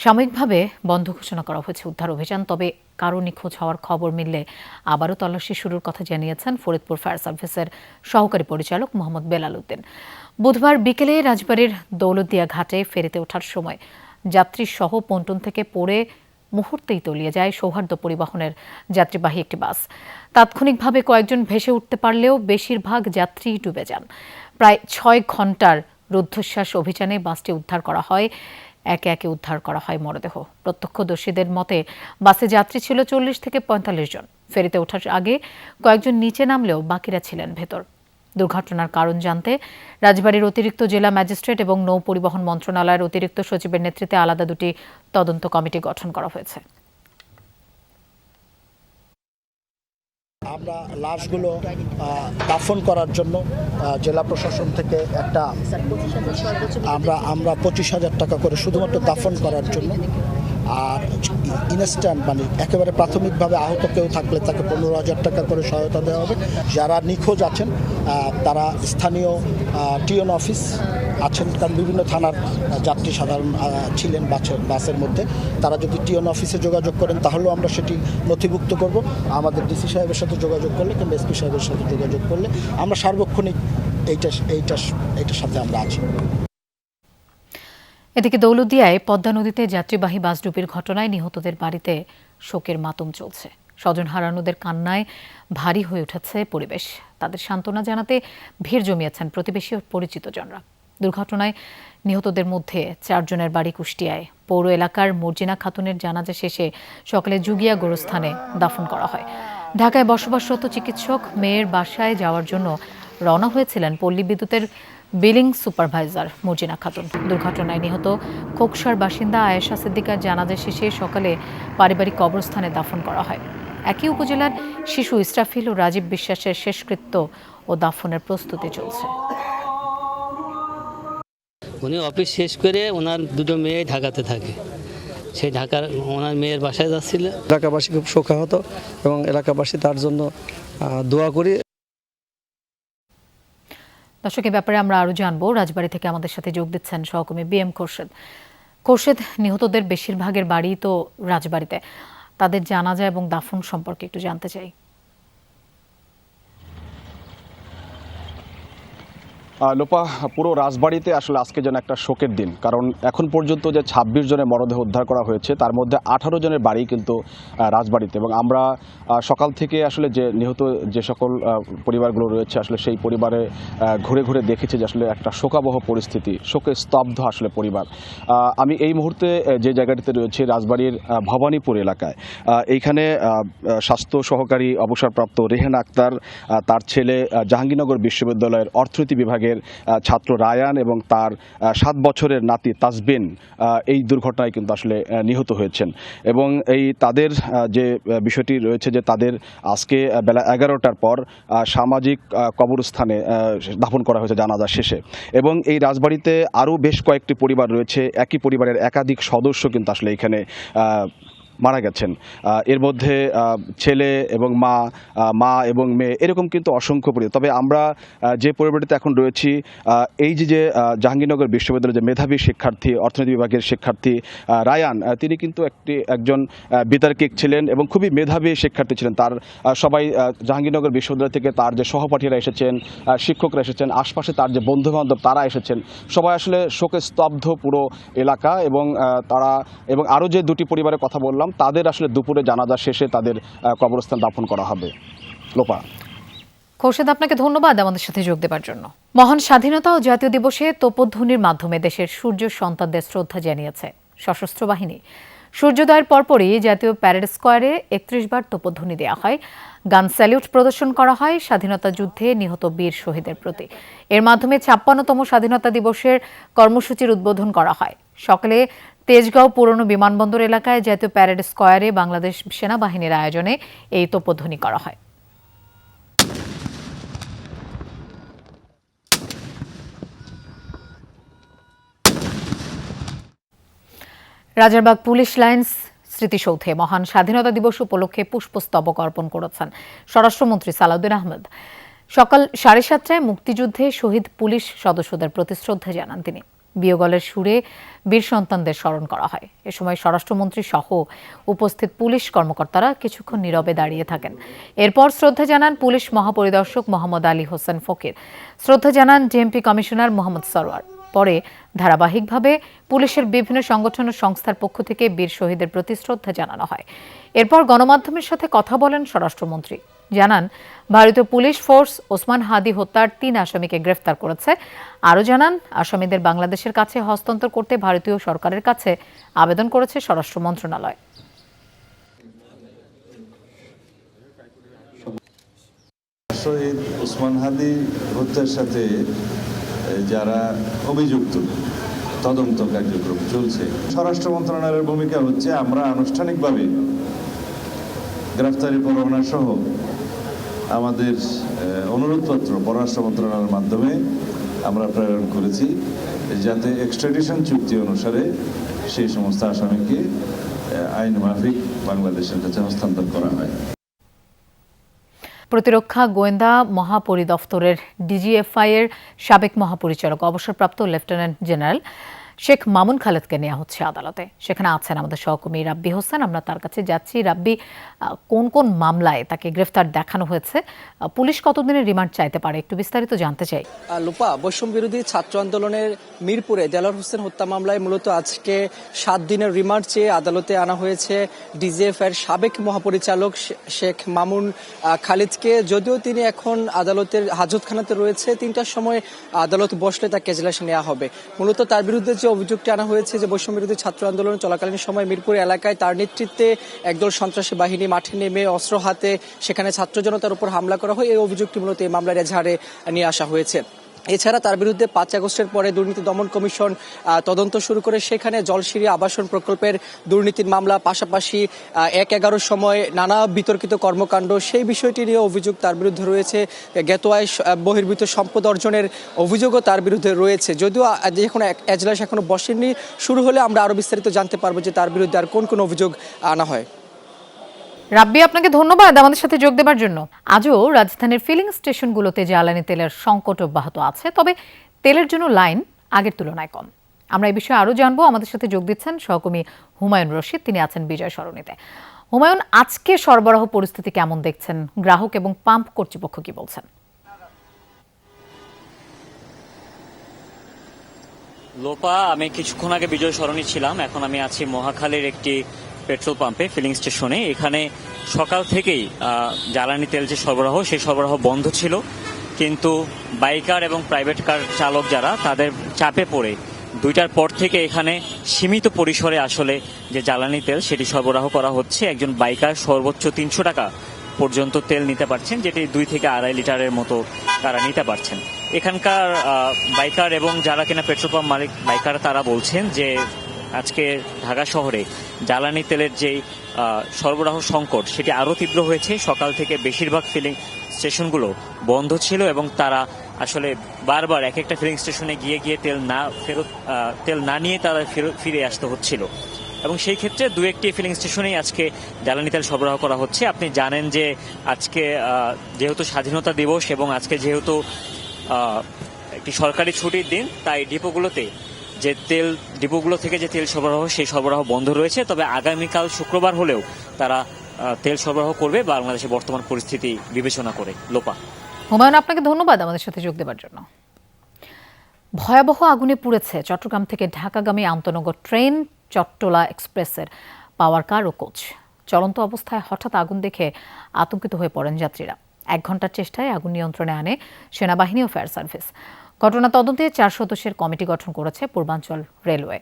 সাময়িকভাবে বন্ধ ঘোষণা করা হয়েছে উদ্ধার অভিযান, তবে কারো নিখোঁজ হওয়ার খবর মিললে আবারও তল্লাশি শুরুর কথা জানিয়েছেন ফরিদপুর ফায়ার সার্ভিসের সহকারী পরিচালক মোহাম্মদ বেলাল উদ্দিন। বুধবার বিকেলে রাজবাড়ীর দৌলতদিয়া ঘাটে ফেরিতে ওঠার সময় যাত্রী সহ পন্টন থেকে পড়ে মুহূর্তেই তলিয়ে যায় সৌহার্দ্য পরিবহনের যাত্রীবাহী একটি বাস। তাৎক্ষণিকভাবে কয়েকজন ভেসে উঠতে পারলেও বেশিরভাগ যাত্রী ডুবে যান। প্রায় ৬ ঘন্টার রুদ্ধশ্বাস অভিযানে বাসটি উদ্ধার করা হয়। একে একে উদ্ধার করা হয় মরদেহ। প্রত্যক্ষদর্শীদের মতে বাসে যাত্রী ছিল ৪০ থেকে ৪৫ জন। ফেরিতে ওঠার আগে কয়েকজন নিচে নামলেও বাকিরা ছিলেন ভেতর। দুর্ঘটনার কারণ জানতে রাজবাড়ীর অতিরিক্ত জেলা ম্যাজিস্ট্রেট এবং নৌ পরিবহন মন্ত্রণালয়ের অতিরিক্ত সচিবের নেতৃত্বে আলাদা দুটি তদন্ত কমিটি গঠন করা হয়েছে। আমরা লাশগুলো দাফন করার জন্য জেলা প্রশাসন থেকে একটা আমরা ২৫,০০০ টাকা করে শুধুমাত্র দাফন করার জন্য, আর ইনস্ট্যান্ট মানে একেবারে প্রাথমিকভাবে আহত কেউ থাকলে তাকে ১৫,০০০ টাকা করে সহায়তা দেওয়া হবে। যারা নিখোঁজ আছেন তারা স্থানীয় টিওন অফিস আছেন, কারণ বিভিন্ন থানার যাত্রী সাধারণ ছিলেন বাসের মধ্যে। তারা যদি টিওন অফিসে যোগাযোগ করেন তাহলেও আমরা সেটি নথিভুক্ত করব। আমাদের ডিসি সাহেবের সাথে যোগাযোগ করলে কিংবা এসপি সাহেবের সাথে যোগাযোগ করলে আমরা সার্বক্ষণিক এইটার সাথে আমরা আছি। এদিকে দৌলতদিয়ায় পদ্মা নদীতে যাত্রীবাহী বাসডুবির ঘটনায় নিহতদের বাড়িতে শোকের মাতম চলছে। স্বজন হারানোদের কান্নায় ভারী হয়ে উঠেছে পরিবেশ। তাদের সান্ত্বনা জানাতে ভিড় জমিয়েছেন প্রতিবেশী ও পরিচিত জনরা। দুর্ঘটনায় নিহতদের মধ্যে ৪ জনের বাড়ি কুষ্টিয়ায়। পৌর এলাকার মর্জিনা খাতুনের জানাজা শেষে সকালে জুগিয়া গোরস্থানে দাফন করা হয়। ঢাকায় বসবাসরত চিকিৎসক মেয়ের বাসায় যাওয়ার জন্য রওনা হয়েছিলেন পল্লী বিদ্যুতের বিলিং সুপারভাইজার মর্জিনা খাতুন। দুর্ঘটনায় নিহত খোকসার বাসিন্দা আয়েশা সিদ্দিকার জানাজা শেষে সকালে পারিবারিক কবরস্থানে দাফন করা হয়। একই উপজেলার শিশু ইসরাফিল ও রাজীব বিশ্বাসের শেষকৃত্য ও দাফনের প্রস্তুতি চলছে। উনি অফিস শেষ করে ওনার দুটো মেয়ে ঢাকাতে থাকে, সেই ঢাকার ওনার মেয়ের বাসায় যাচ্ছিল। এলাকাবাসী খুব শোকাহত এবং এলাকাবাসী তার জন্য দোয়া করি। দর্শক, এ ব্যাপারে আমরা আরও জানবো। রাজবাড়ী থেকে আমাদের সাথে যোগ দিচ্ছেন সহকর্মী BM খোরশেদ। নিহতদের বেশিরভাগের বাড়ি তো রাজবাড়ীতে, তাদের জানাজা এবং দাফন সম্পর্কে একটু জানতে চাই। লোপা, পুরো রাজবাড়িতে আসলে আজকে যেন একটা শোকের দিন, কারণ এখন পর্যন্ত যে ২৬ জনের মরদেহ উদ্ধার করা হয়েছে তার মধ্যে ১৮ জনের বাড়ি কিন্তু রাজবাড়িতে। এবং আমরা সকাল থেকে আসলে যে নিহত যে সকল পরিবারগুলো রয়েছে আসলে সেই পরিবারে ঘুরে ঘুরে দেখেছি যে আসলে একটা শোকাবহ পরিস্থিতি, শোকে স্তব্ধ আসলে পরিবার। আমি এই মুহূর্তে যে জায়গাটিতে রয়েছি রাজবাড়ির ভবানীপুর এলাকায়। এইখানে স্বাস্থ্য সহকারী অবসরপ্রাপ্ত রেহেনা আক্তার, তার ছেলে জাহাঙ্গীরনগর বিশ্ববিদ্যালয়ের অর্থনীতি বিভাগের ছাত্র রায়ান এবং তার 7 বছরের নাতি তাজবিন এই দুর্ঘটনায় কিন্তু আসলে নিহত হয়েছেন। এবং এই তাদের যে বিষয়টি রয়েছে যে তাদের আজকে বেলা 11টার পর সামাজিক কবরস্থানে দাফন করা হয়েছে জানাজা শেষে। এবং এই রাজবাড়িতে আরও বেশ কয়েকটি পরিবার রয়েছে, একই পরিবারের একাধিক সদস্য কিন্তু আসলে এখানে মারা গেছেন। এর মধ্যে ছেলে এবং মা এবং মেয়ে এরকম কিন্তু অসংখ্য পরিবার। তবে আমরা যে পরিবারটিতে এখন রয়েছি, এই যে জাহাঙ্গীরনগর বিশ্ববিদ্যালয়ের যে মেধাবী শিক্ষার্থী, অর্থনীতি বিভাগের শিক্ষার্থী রায়ান, তিনি কিন্তু একজন বিতার্কিক ছিলেন এবং খুবই মেধাবী শিক্ষার্থী ছিলেন। তার সবাই জাহাঙ্গীরনগর বিশ্ববিদ্যালয় থেকে তার যে সহপাঠীরা এসেছেন, শিক্ষকরা এসেছেন, আশপাশে তার যে বন্ধুবান্ধব তারা এসেছেন, সবাই আসলে শোকে স্তব্ধ পুরো এলাকা। এবং তারা এবং আরও যে দুটি পরিবারের কথা বললাম তাদের আসলে দুপুরে জানাজা শেষে তাদের কবরস্থান দাফন করা হবে। লোপা। খোরশেদ, আপনাকে ধন্যবাদ আমাদের সাথে যোগ দেবার জন্য। মহান স্বাধীনতা ও জাতীয় দিবসে তোপধ্বনির মাধ্যমে দেশের সূর্য সন্তানদের শ্রদ্ধা জানিয়েছে সশস্ত্র বাহিনী। সূর্যোদয়ের পরপরই জাতীয় প্যারেড স্কোয়ারে ৩১ বার তোপধ্বনি দেওয়া হয়, গান স্যালিউট প্রদর্শন করা হয় স্বাধীনতা যুদ্ধে নিহত বীর শহীদের প্রতি। এর মাধ্যমে ৫৬তম স্বাধীনতা দিবসের কর্মসূচির উদ্বোধন করা হয়। সকালে তেজগাঁও পুরনো বিমানবন্দর এলাকায় জাতীয় প্যারেড স্কোয়ারে বাংলাদেশ সেনাবাহিনীর আয়োজনে এই তোপধ্বনি করা হয়। রাজারবাগ পুলিশ লাইন্স স্মৃতিসৌধে মহান স্বাধীনতা দিবস উপলক্ষে পুষ্পস্তবক অর্পণ করেছেন স্বরাষ্ট্রমন্ত্রী সালাউদ্দিন আহমেদ। সকাল 7:30টায় মুক্তিযুদ্ধে শহীদ পুলিশ সদস্যদের প্রতি শ্রদ্ধা জানান তিনি। বিয়োগলের সুরে বীর সন্তানদের স্মরণ করা হয়। এ সময় স্বরাষ্ট্রমন্ত্রী সহ উপস্থিত পুলিশ কর্মকর্তারা কিছুক্ষণ নীরবে দাঁড়িয়ে থাকেন। এরপর শ্রদ্ধা জানান পুলিশ মহাপরিদর্শক মোহাম্মদ আলী হোসেন ফকির, শ্রদ্ধা জানান জেএমপি কমিশনার মোহাম্মদ সরওয়ার। পরে ধারাবাহিকভাবে পুলিশের বিভিন্ন সংগঠন ও সংস্থার পক্ষ থেকে বীর শহীদের প্রতি শ্রদ্ধা জানানো হয়। এরপর গণমাধ্যমের সাথে কথা বলেন স্বরাষ্ট্রমন্ত্রী, জানান ভারতীয় পুলিশ ফোর্স ওসমান হাদি হত্যার 3 আসামিকে গ্রেফতার করেছে। আরও জানান আসামিদের বাংলাদেশের কাছে হস্তান্তর করতে ভারতীয় সরকারের কাছে আবেদন করেছে স্বরাষ্ট্র মন্ত্রণালয়। শহীদ ওসমান হাদি হত্যার সাথে যারা অভিযুক্ত তদন্ত কার্যক্রম চলছে। স্বরাষ্ট্র মন্ত্রণালয়ের ভূমিকা হচ্ছে আমরা আনুষ্ঠানিকভাবে গ্রেফতারি পরোয়ানা সহ আমাদের অনুরোধপত্র পররাষ্ট্র মন্ত্রণালয়ের মাধ্যমে আমরা প্রেরণ করেছি, যাতে এক্সট্রাডিশন চুক্তি অনুসারে সেই সমস্ত আসামিকে আইন মাফিক বাংলাদেশের কাছে হস্তান্তর করা হয়। প্রতিরক্ষা গোয়েন্দা মহাপরিদপ্তরের ডিজিএফআই এর সাবেক মহাপরিচালক অবসরপ্রাপ্ত লেফটেন্যান্ট জেনারেল শেখ মামুন খালেদকে নেওয়া হচ্ছে আদালতে। সেখানে আছেন আমাদের সহকর্মী রাব্বি হোসেন। আমরা তার কাছে যাচ্ছি। রাব্বি, কোন কোন মামলায় তাকে গ্রেফতার দেখানো হয়েছে, পুলিশ কতদিনের রিমান্ড চাইতে পারে, একটু বিস্তারিত জানতে চাই। লোপা, বৈষম্য বিরোধী ছাত্র আন্দোলনের মিরপুরে দেলোয়ার হোসেন হত্যা মামলায় মূলত আজকে 7 দিনের রিমান্ড চেয়ে আদালতে আনা হয়েছে ডিজিএফ এর সাবেক মহাপরিচালক শেখ মামুন খালিদকে। যদিও তিনি এখন আদালতের হাজতখানাতে রয়েছে, 3টার সময় আদালত বসলে তাকে এজলাসে নেওয়া হবে। মূলত তার বিরুদ্ধে যে অভিযোগটি আনা হয়েছে যে বৈষম্য বিরোধী ছাত্র আন্দোলন চলাকালীন সময় মিরপুর এলাকায় তার নেতৃত্বে একদল সন্ত্রাসী বাহিনী মাঠে নেমে অস্ত্র হাতে সেখানে ছাত্র জনতার উপর হামলা করা হয়, এই অভিযোগটি মূলত এই মামলার এজাহারে নিয়ে আসা হয়েছে। এছাড়া তার বিরুদ্ধে 5 আগস্টের পরে দুর্নীতি দমন কমিশন তদন্ত শুরু করে সেখানে জলশিরি আবাসন প্রকল্পের দুর্নীতির মামলা, পাশাপাশি 1/11 সময় নানা বিতর্কিত কর্মকাণ্ড, সেই বিষয়টি নিয়ে অভিযোগ তার বিরুদ্ধে রয়েছে। জ্ঞাত আয় বহির্ভূত সম্পদ অর্জনের অভিযোগও তার বিরুদ্ধে রয়েছে। যদিও এখন এজলাস এখনো বসেননি, শুরু হলে আমরা আরো বিস্তারিত জানতে পারবো যে তার বিরুদ্ধে আর কোন কোন অভিযোগ আনা হয়। রাব্বি, আপনাকে ধন্যবাদ আমাদের সাথে যোগ দেওয়ার জন্য। আজও রাজধানীর ফিলিং স্টেশনগুলোতে জ্বালানি তেলের সংকট অব্যাহত আছে, তবে তেলের জন্য লাইন আগের তুলনায় কম। আমরা এই বিষয়ে আরও জানবো। আমাদের সাথে যোগ দিচ্ছেন সহকর্মী হুমায়ুন রশিদ, তিনি আছেন বিজয় সরণিতে। হুমায়ুন, আজকে সরবরাহ পরিস্থিতি কেমন দেখছেন? গ্রাহক এবং পাম্প কর্তৃপক্ষ কি বলছেন? লোপা, আমি কিছুক্ষণ আগে বিজয় সরণি ছিলাম, এখন আমি আছি মহাখালীর একটি পেট্রোল পাম্পে, ফিলিং স্টেশনে। এখানে সকাল থেকেই জ্বালানি তেল যে সরবরাহ, সেই সরবরাহ বন্ধ ছিল, কিন্তু বাইকার এবং প্রাইভেট কার চালক যারা, তাদের চাপে পড়ে 2টার পর থেকে এখানে সীমিত পরিসরে আসলে যে জ্বালানি তেল সেটি সরবরাহ করা হচ্ছে। একজন বাইকার সর্বোচ্চ 300 টাকা পর্যন্ত তেল নিতে পারছেন, যেটি 2 থেকে 2.5 লিটারের মতো তারা নিতে পারছেন। এখানকার বাইকার এবং যারা কিনা পেট্রোল পাম্প মালিক বাইকার, তারা বলছেন যে আজকে ঢাকা শহরে জ্বালানি তেলের যে সরবরাহ সংকট সেটি আরও তীব্র হয়েছে। সকাল থেকে বেশিরভাগ ফিলিং স্টেশনগুলো বন্ধ ছিল এবং তারা আসলে বারবার এক একটা ফিলিং স্টেশনে গিয়ে তেল না নিয়ে তারা ফিরে আসতে হচ্ছিল। এবং সেই ক্ষেত্রে 2-1টি ফিলিং স্টেশনেই আজকে জ্বালানি তেল সরবরাহ করা হচ্ছে। আপনি জানেন যে আজকে যেহেতু স্বাধীনতা দিবস এবং আজকে যেহেতু একটি সরকারি ছুটির দিন, তাই ডিপোগুলো থেকে যে তেল সরবরাহ, সেই সরবরাহ বন্ধ রয়েছে। তবে আগামীকাল শুক্রবার হলেও তারা তেল সরবরাহ করবে বাংলাদেশের বর্তমান পরিস্থিতি বিবেচনা করে। লোপা। হুমায়ুন, আপনাকে ধন্যবাদ আমাদের সাথে যোগ দেওয়ার জন্য। ভয়াবহ আগুনে পুড়েছে চট্টগ্রাম থেকে ঢাকাগামী আন্তনগর ট্রেন চট্টলা এক্সপ্রেসের পাওয়ার কার ও কোচ। চলন্ত অবস্থায় হঠাৎ আগুন দেখে আতঙ্কিত হয়ে পড়েন যাত্রীরা। 1 ঘন্টার চেষ্টায় আগুন নিয়ন্ত্রণে আনে সেনাবাহিনী ও ফায়ার সার্ভিস। ঘটনা তদন্তে 4 সদস্যের কমিটি গঠন করেছে পূর্বাঞ্চল রেলওয়ে।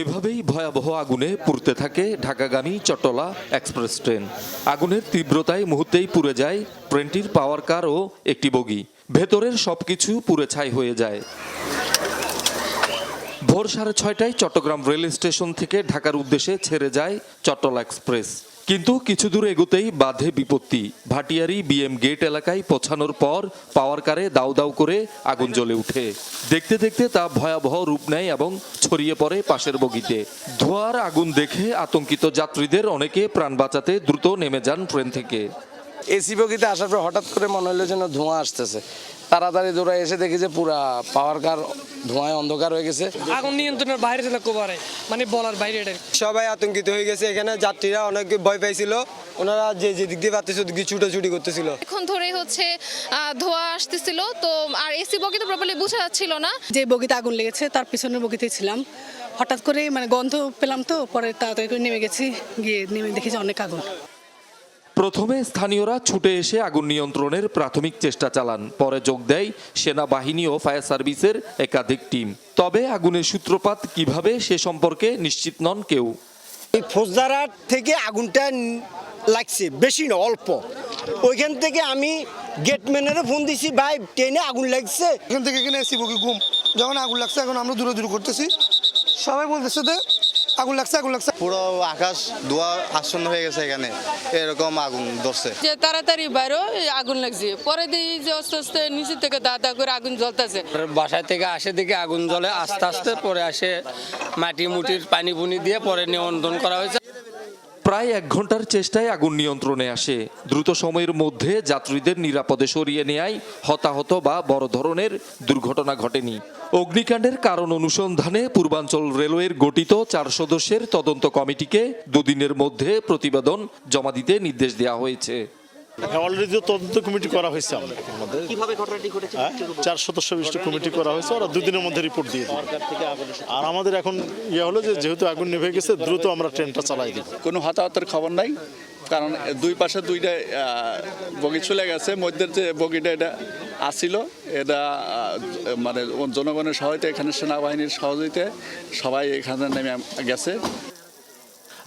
এভাবেই ভয়াবহ আগুনে পুড়তে থাকে ঢাকাগামী চট্টলা এক্সপ্রেস ট্রেন। আগুনের তীব্রতায় মুহূর্তেই পুড়ে যায় ট্রেনটির পাওয়ার কার ও একটি বগি। ভেতরের সবকিছু পুড়ে ছাই হয়ে যায়। ভোর 6:30টায় চট্টগ্রাম রেল স্টেশন থেকে ঢাকার উদ্দেশ্যে ছেড়ে যায় চট্টলা এক্সপ্রেস। কিন্তু কিছু দূর এগোতেই বাধে বিপত্তি। ভাটিয়ারি বিএম গেট এলাকায় পৌঁছানোর পর পাওয়ার কারে দাউ দাউ করে আগুন জ্বলে ওঠে। দেখতে দেখতে তা ভয়াবহ রূপ নেয় এবং ছড়িয়ে পড়ে পাশের বগিতে। ধোঁয়ার আগুন দেখে আতঙ্কিত যাত্রীদের অনেকে প্রাণ বাঁচাতে দ্রুত নেমে যান ট্রেন থেকে। এসি বগিতে আসার পর হঠাৎ করে মনে হলো যেন ধোঁয়া আসতেছে। তাড়াতাড়ি দৌড়ায় এসে দেখি যে পুরা পাওয়ার কার ধোঁয়ায় অন্ধকার হয়ে গেছে। আগুন নিয়ন্ত্রণের বাইরে ছিল কোবারে, মানে বলার বাইরে। সবাই আতঙ্কিত হয়ে গেছে। এখানে যাত্রীরা অনেক ভয় পাইছিল। ওনারা যে দিক দিয়ে পাচ্ছে ওদিকে ছুটাছুটি করতেছিল। এখন ধরে হচ্ছে ধোঁয়া আসতেছিল, তো আর এসি বগি তো প্রপারলি বোঝা যাচ্ছিল না। যে বগিতে আগুন লেগেছে তার পিছনের বগিতে ছিলাম। হঠাৎ করে মানে গন্ধ পেলাম, তো পরে তাড়াতাড়ি করে নেমে গেছি। গিয়ে নেমে দেখেছি অনেক আগুন। প্রথমে স্থানীয়রা ছুটে এসে আগুন নিয়ন্ত্রণের প্রাথমিক চেষ্টা চালান। পরে যোগ দেয় সেনাবাহিনী ও ফায়ার সার্ভিসের একাধিক টিম। তবে আগুনের সূত্রপাত কিভাবে সে সম্পর্কে নিশ্চিত নন কেউ। এই ফৌজদারহাট থেকে আগুনটা লাগছে, বেশি না অল্প। ওইখান থেকে আমি গেটম্যানেরও ফোন দিছি, ভাই ট্রেনে আগুন লাগছে। এখান থেকে এখানে এসি বগি ঘুম, যখন আগুন লাগছে এখন আমরা দূরে দূরে করতেছি। সবাই বলতেছে যে আগুন লাগছে আগুন লাগছে। পুরো আকাশ ধোঁয়া আচ্ছন্ন হয়ে গেছে, এখানে এরকম আগুন ধরছে। যে তাড়াতাড়ি বাইরে আগুন লাগছে, পরে দেখি যে আস্তে আস্তে নিচে থেকে দাদা করে আগুন জ্বলতেছে। বাসা থেকে আসে দেখে আগুন জ্বলে আস্তে আস্তে, পরে আসে মাটি মুটির পানি পুনি দিয়ে পরে নিয়ন্ত্রণ করা হয়েছে। প্রায় 1 ঘন্টার চেষ্টায় আগুন নিয়ন্ত্রণে আসে। দ্রুত সময়ের মধ্যে যাত্রীদের নিরাপদে সরিয়ে নেয় হতাহত বা বড় ধরনের দুর্ঘটনা ঘটেনি। অগ্নিকাণ্ডের কারণ অনুসন্ধানে পূর্বাঞ্চল রেলওয়ের গঠিত 4 সদস্যের তদন্ত কমিটিকে 2 দিনের মধ্যে প্রতিবেদন জমা দিতে নির্দেশ দেওয়া হয়েছে। অলরেডি তদন্ত কমিটি করা হয়েছে। আমাদের কিভাবে ঘটনাটি ঘটেছে 4 সদস্য বিশিষ্ট কমিটি করা হয়েছে। ওরা 2 দিনের মধ্যে রিপোর্ট দিয়ে দেবে। আর আমাদের এখন হলো যে যেহেতু আগুন নিভে গেছে, দ্রুত আমরা ট্রেনটা চালাই দিব। কোনো হতাহতের খবর নাই, কারণ দুই পাশে 2টা বগি চলে গেছে। মধ্যের যে বগিটা এটা আসছিল, এটা মানে জনগণের সহায়তা, এখানে সেনাবাহিনীর সহযোগিতায় সবাই এখানে নেমে গেছে।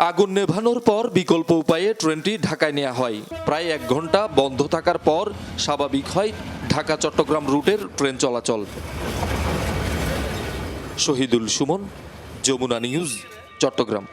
আগুন নেভানোর পর বিকল্প উপায়ে ট্রেনটি ঢাকায় নেওয়া হয়। প্রায় 1 ঘন্টা বন্ধ থাকার পর স্বাভাবিক হয় ঢাকা চট্টগ্রাম রুটের ট্রেন চলাচল। শহীদুল সুমন, যমুনা নিউজ, চট্টগ্রাম।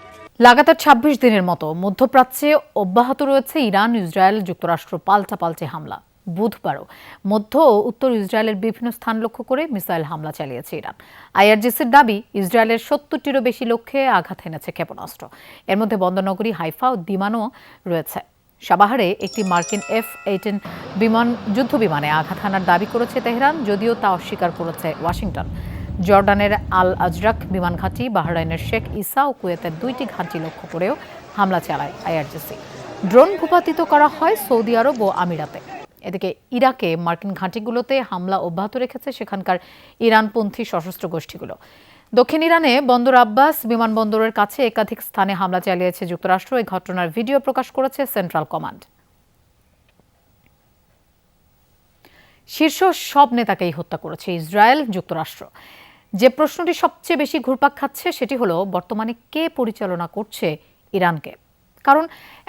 লাগাতার 26 দিনের মতো মধ্যপ্রাচ্যে অব্যাহত রয়েছে ইরান ইসরায়েল যুক্তরাষ্ট্র পাল্টাপাল্টি হামলা। বুধবারও মধ্য ও উত্তর ইসরায়েলের বিভিন্ন স্থান লক্ষ্য করে মিসাইল হামলা চালিয়েছে ইরান। আইআরজিসির দাবি, ইসরায়েলের 70টিরও বেশি লক্ষ্যে আঘাত এনেছে ক্ষেপণাস্ত্র। এর মধ্যে বন্দরনগরী হাইফা ও দিমানও রয়েছে। সাবাহারে একটি মার্কিন F-18 যুদ্ধ বিমানে আঘাত হানার দাবি করেছে তেহরান, যদিও তা অস্বীকার করেছে ওয়াশিংটন। জর্ডানের আল আজরাক বিমান ঘাঁটি, বাহরাইনের শেখ ইসা ও কুয়েতের 2টি ঘাঁটি লক্ষ্য করেও হামলা চালায় আইআরজিসি। ড্রোন ভূপাতিত করা হয় সৌদি আরব ও আমিরাতে। এদিকে ইরাকে মার্কিন ঘাঁটিগুলোতে হামলা অব্যাহত রেখেছে সেখানকার ইরানপন্থী সশস্ত্র গোষ্ঠীগুলো। দক্ষিণ ইরানে বন্দর আব্বাস বিমানবন্দরের কাছে একাধিক স্থানে হামলা চালিয়েছে যুক্তরাষ্ট্র। এই ঘটনার ভিডিও প্রকাশ করেছে সেন্ট্রাল কমান্ড। শীর্ষ সব নেতাকেই হত্যা করেছে ইসরায়েল যুক্তরাষ্ট্র। যে প্রশ্নটি সবচেয়ে বেশি ঘুরপাক খাচ্ছে সেটি হলো, বর্তমানে কে পরিচালনা করছে ইরানকে? কারণ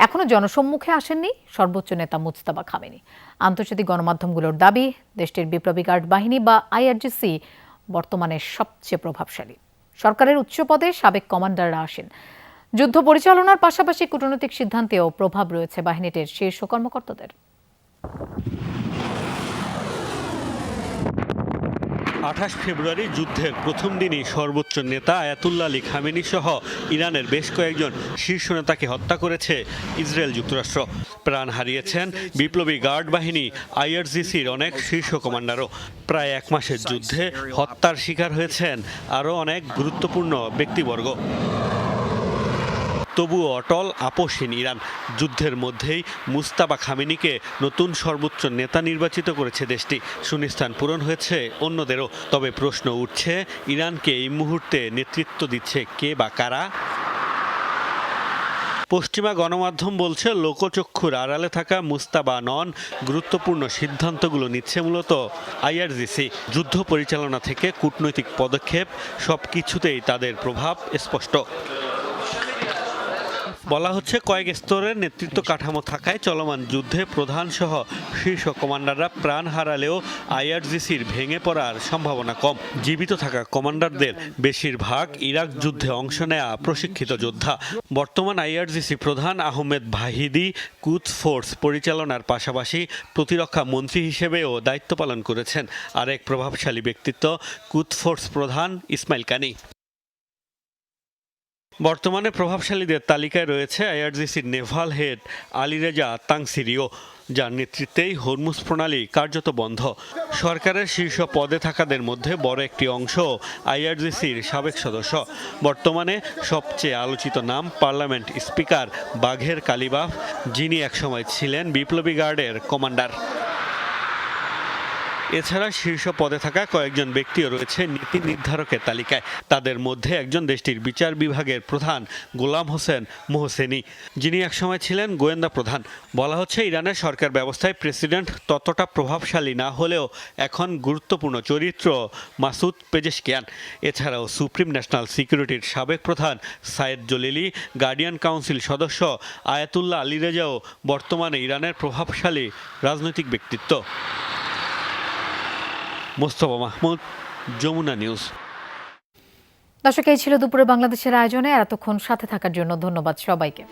এখনো জনসম্মুখে আসেননি সর্বোচ্চ নেতা মুজতাবা খামেনি। আন্তর্জাতিক গণমাধ্যমগুলোর দাবি, দেশটির বিপ্লবী গার্ড বাহিনী বা আইআরজিসি বর্তমানে সবচেয়ে প্রভাবশালী। সরকারের উচ্চ পদে সাবেক কমান্ডাররা আসেন। যুদ্ধ পরিচালনার পাশাপাশি কূটনৈতিক সিদ্ধান্তেও প্রভাব রয়েছে বাহিনীটির শীর্ষ কর্মকর্তাদের। 28 ফেব্রুয়ারি যুদ্ধের প্রথম দিনই সর্বোচ্চ নেতা আয়াতুল্লাহ আলী খামেনি সহ ইরানের বেশ কয়েকজন শীর্ষ নেতাকে হত্যা করেছে ইসরায়েল যুক্তরাষ্ট্র। প্রাণ হারিয়েছেন বিপ্লবী গার্ড বাহিনী আইআরজিসির অনেক শীর্ষ কমান্ডারও। প্রায় 1 মাসের যুদ্ধে হত্যার শিকার হয়েছেন আরও অনেক গুরুত্বপূর্ণ ব্যক্তিবর্গ। তবুও অটল আপোষহীন ইরান। যুদ্ধের মধ্যেই মুস্তাফা খামেনিকে নতুন সর্বোচ্চ নেতা নির্বাচিত করেছে দেশটি। শূন্যস্থান পূরণ হয়েছে অন্যদেরও। তবে প্রশ্ন উঠছে, ইরানকে এই মুহূর্তে নেতৃত্ব দিচ্ছে কে বা কারা? পশ্চিমা গণমাধ্যম বলছে, লোকচক্ষুর আড়ালে থাকা মুস্তাবা নন, গুরুত্বপূর্ণ সিদ্ধান্তগুলো নিচ্ছে মূলত আইআরজিসি। যুদ্ধ পরিচালনা থেকে কূটনৈতিক পদক্ষেপ সবকিছুতেই তাদের প্রভাব স্পষ্ট। বলা হচ্ছে, কয়েক স্তরের নেতৃত্ব কাঠামো থাকায় চলমান যুদ্ধে প্রধান সহ শীর্ষ কমান্ডাররা প্রাণ হারালেও আইআরজিসির ভেঙে পড়ার সম্ভাবনা কম। জীবিত থাকা কমান্ডারদের বেশিরভাগ ইরাক যুদ্ধে অংশ নেয়া প্রশিক্ষিত যোদ্ধা। বর্তমান আইআরজিসি প্রধান আহমেদ ভাহিদি কুদস ফোর্স পরিচালনার পাশাপাশি প্রতিরক্ষা মন্ত্রী হিসেবেও দায়িত্ব পালন করেছেন। আরেক প্রভাবশালী ব্যক্তিত্ব কুদস ফোর্স প্রধান ইসমাইল কানি। বর্তমানে প্রভাবশালীদের তালিকায় রয়েছে আইআরজিসির নেভাল হেড আলীরেজা তাংসিরিও, যার নেতৃত্বেই হরমুজ প্রণালী কার্যত বন্ধ। সরকারের শীর্ষ পদে থাকাদের মধ্যে বড় একটি অংশ আইআরজিসির সাবেক সদস্য। বর্তমানে সবচেয়ে আলোচিত নাম পার্লামেন্ট স্পিকার বাঘের কালিবাফ, যিনি একসময় ছিলেন বিপ্লবী গার্ডের কমান্ডার। এছাড়া শীর্ষ পদে থাকা কয়েকজন ব্যক্তিও রয়েছে নীতি নির্ধারকের তালিকায়। তাদের মধ্যে একজন দেশটির বিচার বিভাগের প্রধান গোলাম হোসেন মোহসেনি, যিনি একসময় ছিলেন গোয়েন্দা প্রধান। বলা হচ্ছে, ইরানের সরকার ব্যবস্থায় প্রেসিডেন্ট ততটা প্রভাবশালী না হলেও এখন গুরুত্বপূর্ণ চরিত্র মাসুদ পেজেশকিয়ান। এছাড়াও সুপ্রিম ন্যাশনাল সিকিউরিটির সাবেক প্রধান সায়েদ জলিলি, গার্ডিয়ান কাউন্সিল সদস্য আয়াতুল্লাহ আলী রেজাও বর্তমানে ইরানের প্রভাবশালী রাজনৈতিক ব্যক্তিত্ব। মোস্তফা মাহমুদ, যমুনা নিউজ। দর্শক, এই ছিল দুপুরে বাংলাদেশের আয়োজনে। এতক্ষণ সাথে থাকার জন্য ধন্যবাদ সবাইকে।